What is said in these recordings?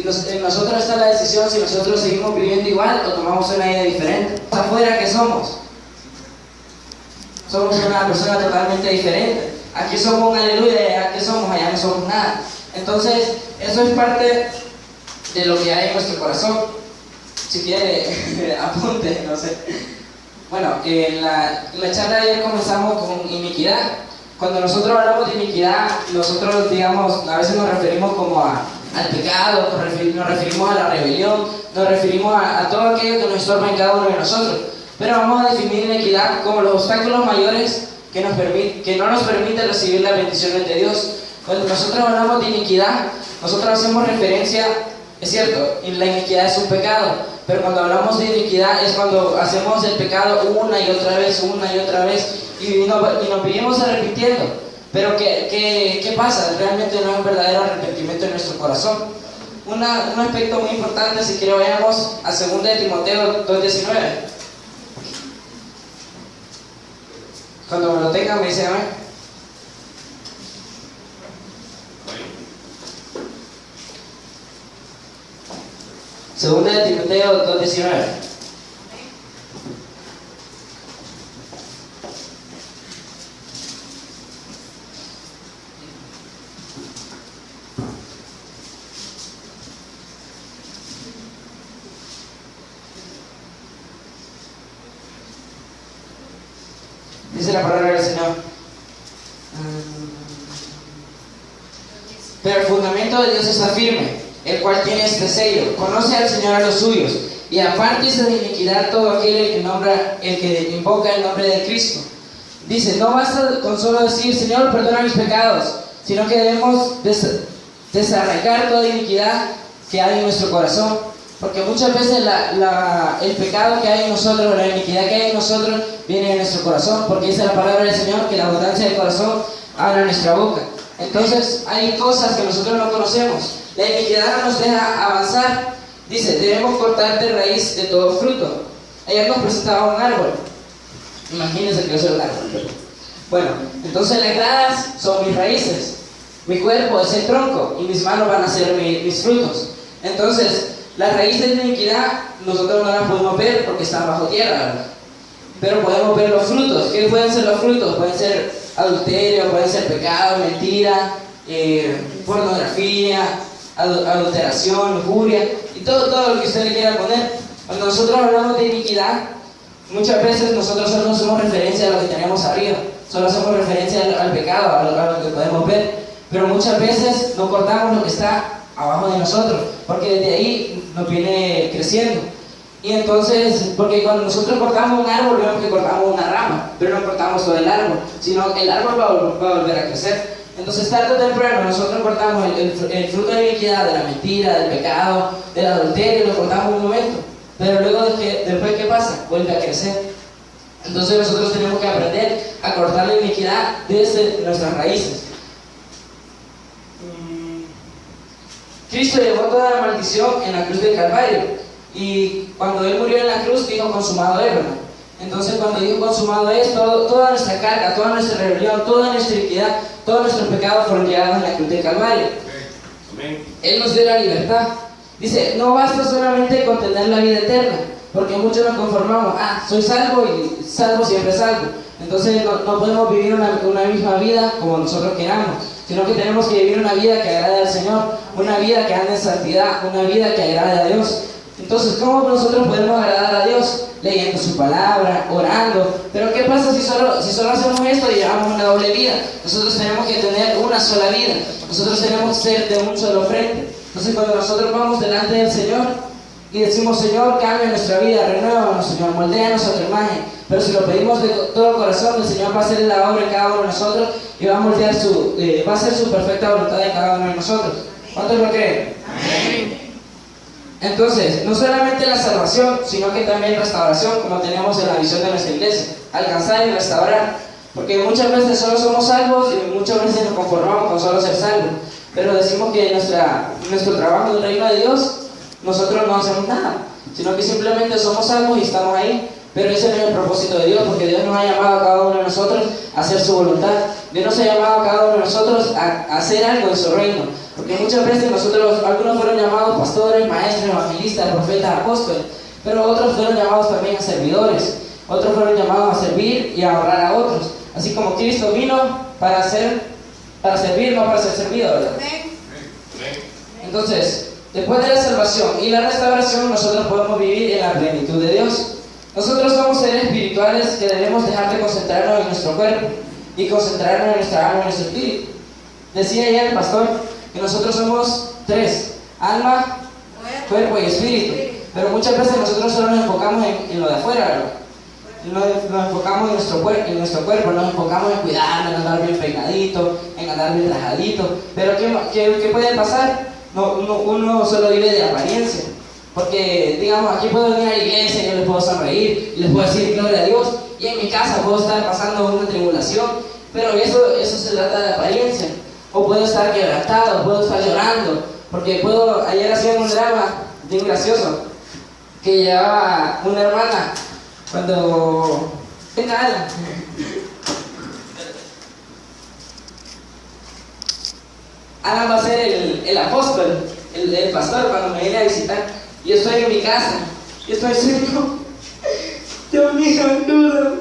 En nosotros está la decisión si nosotros seguimos viviendo igual o tomamos una vida diferente. Afuera, ¿qué somos? Somos una persona totalmente diferente. Aquí somos un aleluya y aquí somos, allá no somos nada. Entonces, eso es parte de lo que hay en nuestro corazón. Si quiere, apunte, no sé. Bueno, en la charla de ayer comenzamos con iniquidad. Cuando nosotros hablamos de iniquidad, nosotros, digamos, a veces nos referimos como al pecado, nos referimos a la rebelión, nos referimos a todo aquello que nos estorba en cada uno de nosotros. Pero vamos a definir iniquidad como los obstáculos mayores que no nos permiten recibir las bendiciones de Dios. Cuando nosotros hablamos de iniquidad, nosotros hacemos referencia, es cierto, la iniquidad es un pecado, pero cuando hablamos de iniquidad es cuando hacemos el pecado una y otra vez, y nos vivimos repitiendo. Pero ¿qué pasa? Realmente no es un verdadero arrepentimiento en nuestro corazón. Un aspecto muy importante, si quiero vayamos a 2 de Timoteo 2:19. Cuando me lo tengan me dicen amén. Segunda de Timoteo 2:19. Dice la palabra del Señor. Pero el fundamento de Dios está firme, el cual tiene este sello: conoce al Señor a los suyos, y apártese de iniquidad todo aquel el que invoca el nombre de Cristo. Dice, no basta con solo decir, Señor, perdona mis pecados, sino que debemos desarraigar toda iniquidad que hay en nuestro corazón. Porque muchas veces el pecado que hay en nosotros, la iniquidad que hay en nosotros, viene de nuestro corazón, porque dice la palabra del Señor que la abundancia del corazón habla en nuestra boca. Entonces hay cosas que nosotros no conocemos. La iniquidad no nos deja avanzar. Dice, debemos cortar de raíz de todo fruto. Ayer nos presentaba un árbol. Imagínense que yo soy un árbol. Bueno, entonces las gradas son mis raíces, mi cuerpo es el tronco y mis manos van a ser mis frutos. Entonces, las raíces de iniquidad nosotros no las podemos ver porque están bajo tierra, ¿verdad? Pero podemos ver los frutos. ¿Qué pueden ser los frutos? Pueden ser adulterio, pueden ser pecado, mentira, pornografía, adulteración, lujuria y todo lo que usted le quiera poner. Cuando nosotros hablamos de iniquidad, muchas veces nosotros solo hacemos referencia a lo que tenemos arriba, solo hacemos referencia al pecado, a lo que podemos ver, pero muchas veces no cortamos lo que está abajo de nosotros, porque desde ahí nos viene creciendo. Y entonces, porque cuando nosotros cortamos un árbol, vemos que cortamos una rama, pero no cortamos todo el árbol, sino el árbol va a volver a crecer. Entonces, tarde o temprano, nosotros cortamos el fruto de iniquidad, de la mentira, del pecado, del adulterio, lo cortamos un momento, pero luego después, ¿qué pasa? Vuelve a crecer. Entonces, nosotros tenemos que aprender a cortar la iniquidad desde nuestras raíces. Cristo llevó toda la maldición en la cruz del Calvario, y cuando Él murió en la cruz dijo consumado es, ¿verdad? Entonces cuando dijo consumado es, toda nuestra carga, toda nuestra rebelión, toda nuestra iniquidad, todos nuestros pecados fueron llevados en la cruz del Calvario. Amén. Él nos dio la libertad. Dice, no basta solamente con tener la vida eterna, porque muchos nos conformamos, soy salvo y salvo siempre salvo. Entonces no podemos vivir una misma vida como nosotros queramos, sino que tenemos que vivir una vida que agrade al Señor, una vida que ande en santidad, una vida que agrade a Dios. Entonces, ¿cómo nosotros podemos agradar a Dios? Leyendo su palabra, orando. Pero ¿qué pasa si solo hacemos esto y llevamos una doble vida? Nosotros tenemos que tener una sola vida. Nosotros tenemos que ser de un solo frente. Entonces, cuando nosotros vamos delante del Señor y decimos, Señor, cambia nuestra vida, renuévanos, Señor, moldéanos a tu imagen. Pero si lo pedimos de todo corazón, el Señor va a hacer la obra en cada uno de nosotros y va a moldear va a hacer su perfecta voluntad en cada uno de nosotros. ¿Cuántos lo creen? Amén. Entonces, no solamente la salvación, sino que también restauración, como tenemos en la visión de nuestra iglesia, alcanzar y restaurar, porque muchas veces solo somos salvos y muchas veces nos conformamos con solo ser salvos, pero decimos que nuestro trabajo en el reino de Dios, nosotros no hacemos nada, sino que simplemente somos salvos y estamos ahí. Pero ese no es el propósito de Dios, porque Dios nos ha llamado a cada uno de nosotros a hacer su voluntad. Dios nos ha llamado a cada uno de nosotros a hacer algo en su reino, porque muchas veces algunos fueron llamados llamados pastores, maestros, evangelistas, profetas, apóstoles, pero otros fueron llamados también a servidores, otros fueron llamados a servir y a honrar a otros, así como Cristo vino para servir, no para ser servido, ¿verdad? Entonces, después de la salvación y la restauración, nosotros podemos vivir en la plenitud de Dios. Nosotros somos seres espirituales que debemos dejar de concentrarnos en nuestro cuerpo y concentrarnos en nuestra alma y nuestro espíritu. Decía ayer el pastor que nosotros somos tres: alma, cuerpo y espíritu. Pero muchas veces nosotros solo nos enfocamos en lo de afuera, ¿verdad? Nos enfocamos en nuestro cuerpo, nos enfocamos en cuidarnos, en andar bien peinadito, en andar bien trajadito. Pero ¿qué puede pasar? Uno solo vive de apariencia. Porque, digamos, aquí puedo venir a la iglesia y yo les puedo sonreír y les puedo decir gloria a Dios, y en mi casa puedo estar pasando una tribulación, pero eso se trata de apariencia. O puedo estar quebrantado, puedo estar llorando, porque ayer hacían un drama bien gracioso, que llevaba una hermana cuando... Venga, Alan. Alan va a ser el apóstol, el pastor cuando me viene a visitar. Yo estoy en mi casa, yo estoy Señor, Dios mío, ayuda,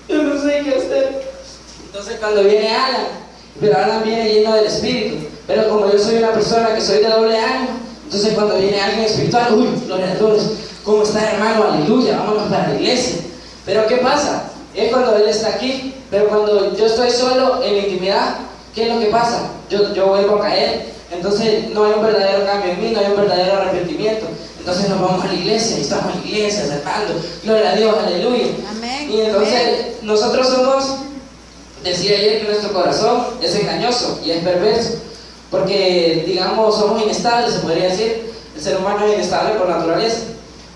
yo no sé qué hacer. Entonces cuando viene Alan, pero Alan viene lleno del Espíritu, pero como yo soy una persona que soy de doble ánimo, entonces cuando viene alguien espiritual, uy, gloria a Dios, ¿cómo está, hermano? Aleluya, vámonos para la iglesia. Pero ¿qué pasa? Es cuando él está aquí, pero cuando yo estoy solo en la intimidad, ¿qué es lo que pasa? Yo vuelvo a caer. Entonces no hay un verdadero cambio en mí, no hay un verdadero arrepentimiento. Entonces nos vamos a la iglesia, y estamos en la iglesia, acercando, gloria a Dios, aleluya. Amén. Y entonces nosotros decía ayer que nuestro corazón es engañoso y es perverso, porque digamos somos inestables, se podría decir. El ser humano es inestable por naturaleza,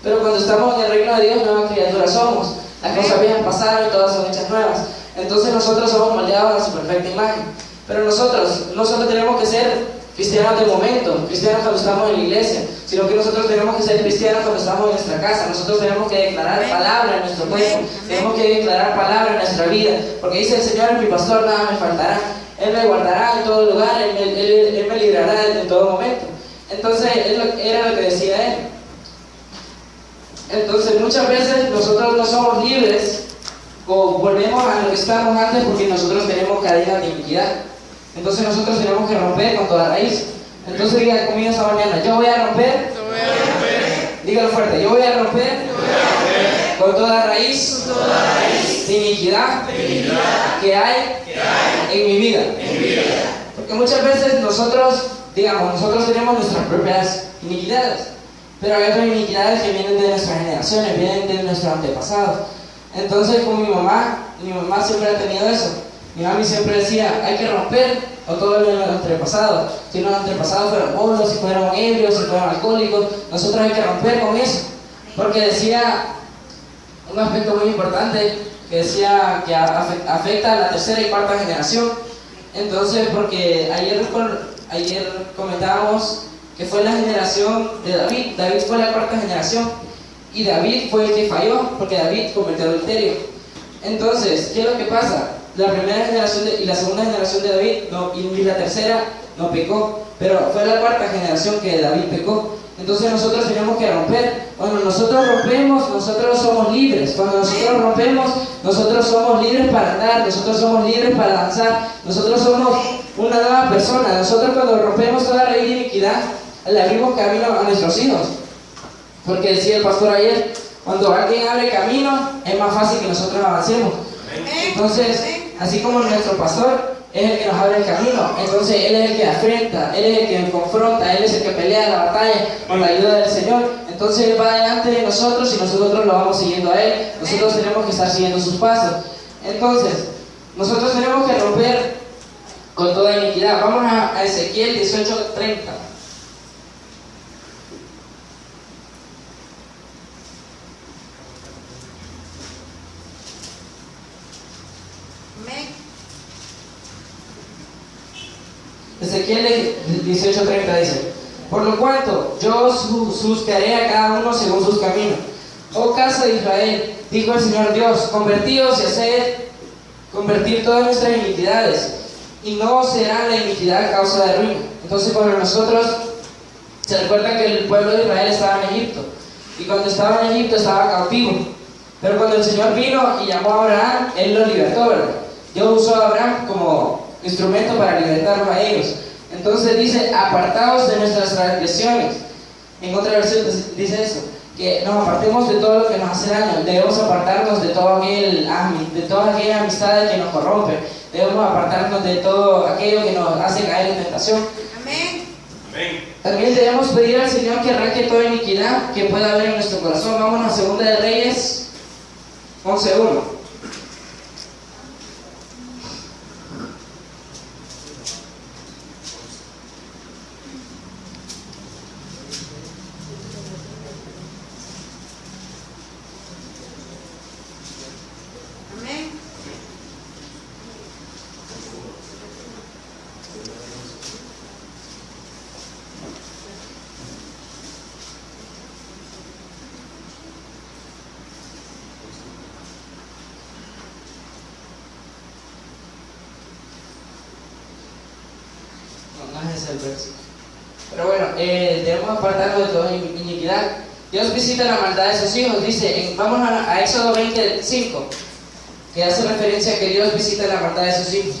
pero cuando estamos en el reino de Dios, nuevas criaturas somos. Las cosas viejas pasaron y todas son hechas nuevas. Entonces nosotros somos moldeados a su perfecta imagen. Pero nosotros no solo tenemos que ser cristianos de momento, cristianos cuando estamos en la iglesia, sino que nosotros tenemos que ser cristianos cuando estamos en nuestra casa. Nosotros tenemos que declarar palabra en nuestro cuerpo, tenemos que declarar palabra en nuestra vida, porque dice el Señor: mi pastor nada me faltará, Él me guardará en todo lugar, Él me librará en todo momento. Entonces era lo que decía Él. Entonces muchas veces nosotros no somos libres o volvemos a lo que estábamos antes porque nosotros tenemos cadenas de iniquidad. Entonces nosotros tenemos que romper con toda raíz. Entonces diga conmigo esta mañana: yo voy a romper. Dígalo fuerte: yo voy a romper con toda raíz de iniquidad que hay en mi vida. Porque muchas veces nosotros tenemos nuestras propias iniquidades, pero hay otras iniquidades que vienen de nuestras generaciones, vienen de nuestros antepasados. Entonces con mi mamá siempre ha tenido eso. Mi mami siempre decía: hay que romper con todo lo de los antepasados. Si los antepasados fueron bolos, si fueron ebrios, si fueron alcohólicos, nosotros hay que romper con eso. Porque decía un aspecto muy importante, que decía que afecta a la tercera y cuarta generación. Entonces, porque ayer comentábamos que fue la generación de David. David fue la cuarta generación y David fue el que falló, porque David cometió adulterio. Entonces, ¿qué es lo que pasa? La primera generación y la segunda generación de David y la tercera no pecó, pero fue la cuarta generación que David pecó. Entonces nosotros tenemos que romper. Cuando nosotros rompemos, nosotros somos libres. Cuando nosotros rompemos, nosotros somos libres para andar, nosotros somos libres para danzar, nosotros somos una nueva persona. Nosotros cuando rompemos toda raíz de iniquidad, le abrimos camino a nuestros hijos. Porque decía el pastor ayer: cuando alguien abre camino, es más fácil que nosotros avancemos. Entonces, así como nuestro pastor es el que nos abre el camino, entonces Él es el que afrenta, Él es el que confronta, Él es el que pelea la batalla con la ayuda del Señor. Entonces Él va delante de nosotros y nosotros lo vamos siguiendo a Él. Nosotros tenemos que estar siguiendo sus pasos. Entonces, nosotros tenemos que romper con toda iniquidad. Vamos a Ezequiel 18:30. Ezequiel 18:30 dice: por lo cuanto yo os juzgaré a cada uno según sus caminos. Oh casa de Israel, dijo el Señor Dios: convertíos y haced convertir todas nuestras iniquidades, y no será la iniquidad causa de ruina. Entonces cuando nosotros Se recuerda que el pueblo de Israel estaba en Egipto, y cuando estaba en Egipto estaba cautivo. Pero cuando el Señor vino y llamó a Abraham, Él lo libertó, ¿verdad? Dios usó a Abraham como instrumento para libertarlos a ellos. Entonces dice, apartaos de nuestras transgresiones. En otra versión dice eso, que nos apartemos de todo lo que nos hace daño. Debemos apartarnos de de todas aquellas amistades que nos corrompen. Debemos apartarnos de todo aquello que nos hace caer en tentación. Amén. También debemos pedir al Señor que arranque toda iniquidad que pueda haber en nuestro corazón. Vámonos a 2 de Reyes 11:1. Amén. No es el verso. Pero bueno, debemos apartarnos de toda iniquidad. Dios visita la maldad de sus hijos. Dice, vamos a Éxodo 20:5, que hace referencia a que Dios visita la maldad de sus hijos.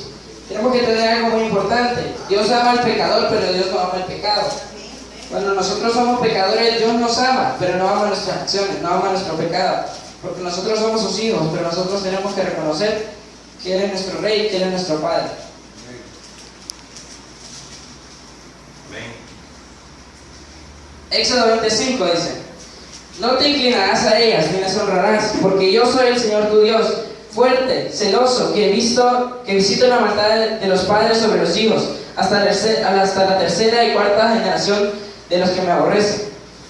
Tenemos que tener algo muy importante. Dios ama al pecador, pero Dios no ama el pecado. Cuando nosotros somos pecadores, Dios nos ama, pero no ama nuestras acciones, no ama nuestro pecado. Porque nosotros somos sus hijos, pero nosotros tenemos que reconocer que Él es nuestro Rey, que Él es nuestro Padre. Éxodo 20:5 dice, no te inclinarás a ellas ni las honrarás, porque yo soy el Señor tu Dios, fuerte, celoso, que visito la maldad de los padres sobre los hijos, hasta la tercera y cuarta generación de los que me aborrecen.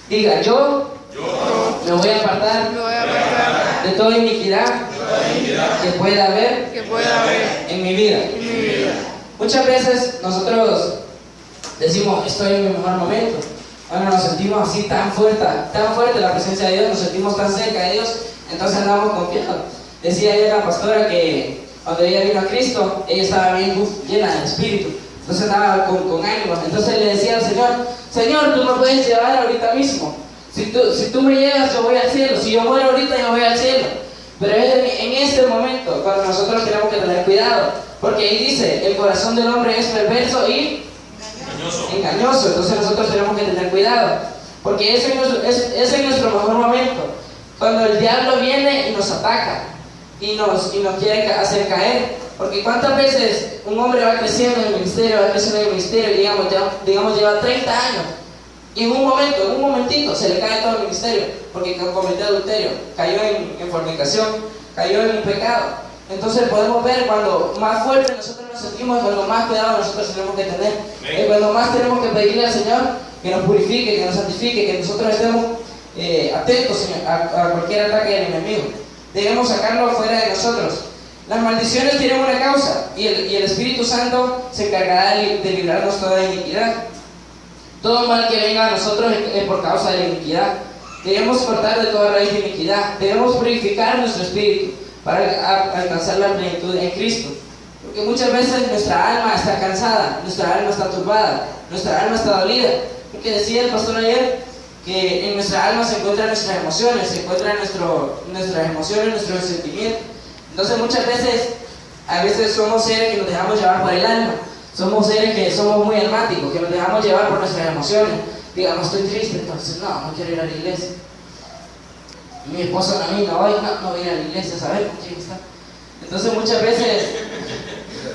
Diga, yo me voy a apartar de toda iniquidad que pueda haber en mi vida. Muchas veces nosotros decimos, estoy en mi mejor momento. Bueno, nos sentimos así tan fuerte la presencia de Dios, nos sentimos tan cerca de Dios, entonces andamos confiados. Decía ayer la pastora que cuando ella vino a Cristo, ella estaba bien llena del Espíritu, entonces andaba con ánimo. Entonces le decía al Señor, Señor, tú me puedes llevar ahorita mismo. Si tú me llevas, yo voy al cielo. Si yo muero ahorita, yo voy al cielo. Pero es en este momento cuando nosotros tenemos que tener cuidado, porque ahí dice, el corazón del hombre es perverso y engañoso. Entonces nosotros tenemos que tener cuidado, porque ese es nuestro mejor momento, cuando el diablo viene y nos ataca y nos quiere hacer caer. Porque cuántas veces un hombre va creciendo en el ministerio, y digamos lleva 30 años, y en un momentito se le cae todo el ministerio, porque cometió adulterio, cayó en fornicación, cayó en un pecado. Entonces podemos ver cuando más fuerte nosotros nos sentimos, cuando más cuidado nosotros tenemos que tener, cuando más tenemos que pedirle al Señor que nos purifique, que nos santifique, que nosotros estemos atentos a cualquier ataque del enemigo. Debemos sacarlo fuera de nosotros. Las maldiciones tienen una causa, y el Espíritu Santo se encargará de librarnos toda iniquidad. Todo mal que venga a nosotros es por causa de la iniquidad. Debemos cortar de toda raíz de iniquidad. Debemos purificar nuestro espíritu para alcanzar la plenitud en Cristo. Porque muchas veces nuestra alma está cansada, nuestra alma está turbada, nuestra alma está dolida. Porque decía el pastor ayer que en nuestra alma se encuentran nuestras emociones, nuestros sentimientos. Entonces muchas veces, a veces somos seres que nos dejamos llevar por el alma. Somos seres que somos muy almáticos, que nos dejamos llevar por nuestras emociones. Digamos, estoy triste, entonces no quiero ir a la iglesia. Mi esposo a mí no voy a ir a la iglesia, ¿sabes con quién está? Entonces muchas veces,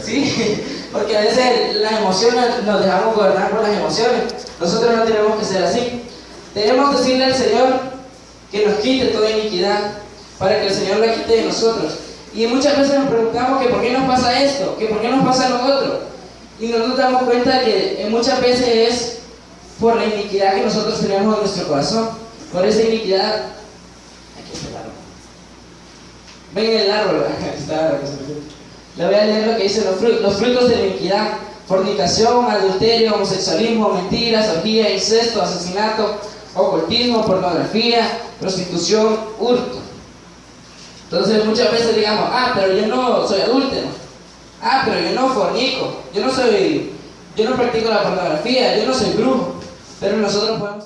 sí, porque a veces las emociones, nos dejamos gobernar por las emociones. Nosotros no tenemos que ser así. Debemos decirle al Señor que nos quite toda iniquidad, para que el Señor la quite de nosotros. Y muchas veces nos preguntamos que por qué nos pasa esto, que por qué nos pasa lo otro. Y no nos damos cuenta que muchas veces es por la iniquidad que nosotros tenemos en nuestro corazón, por esa iniquidad. Aquí está el árbol. Ven el árbol, le voy a leer lo que dicen los frutos de la iniquidad: fornicación, adulterio, homosexualismo, mentiras, orgía, incesto, asesinato, ocultismo, pornografía, prostitución, hurto. Entonces muchas veces digamos, pero yo no soy adúltero, pero yo no fornico, yo no practico la pornografía, yo no soy brujo. pero nosotros podemos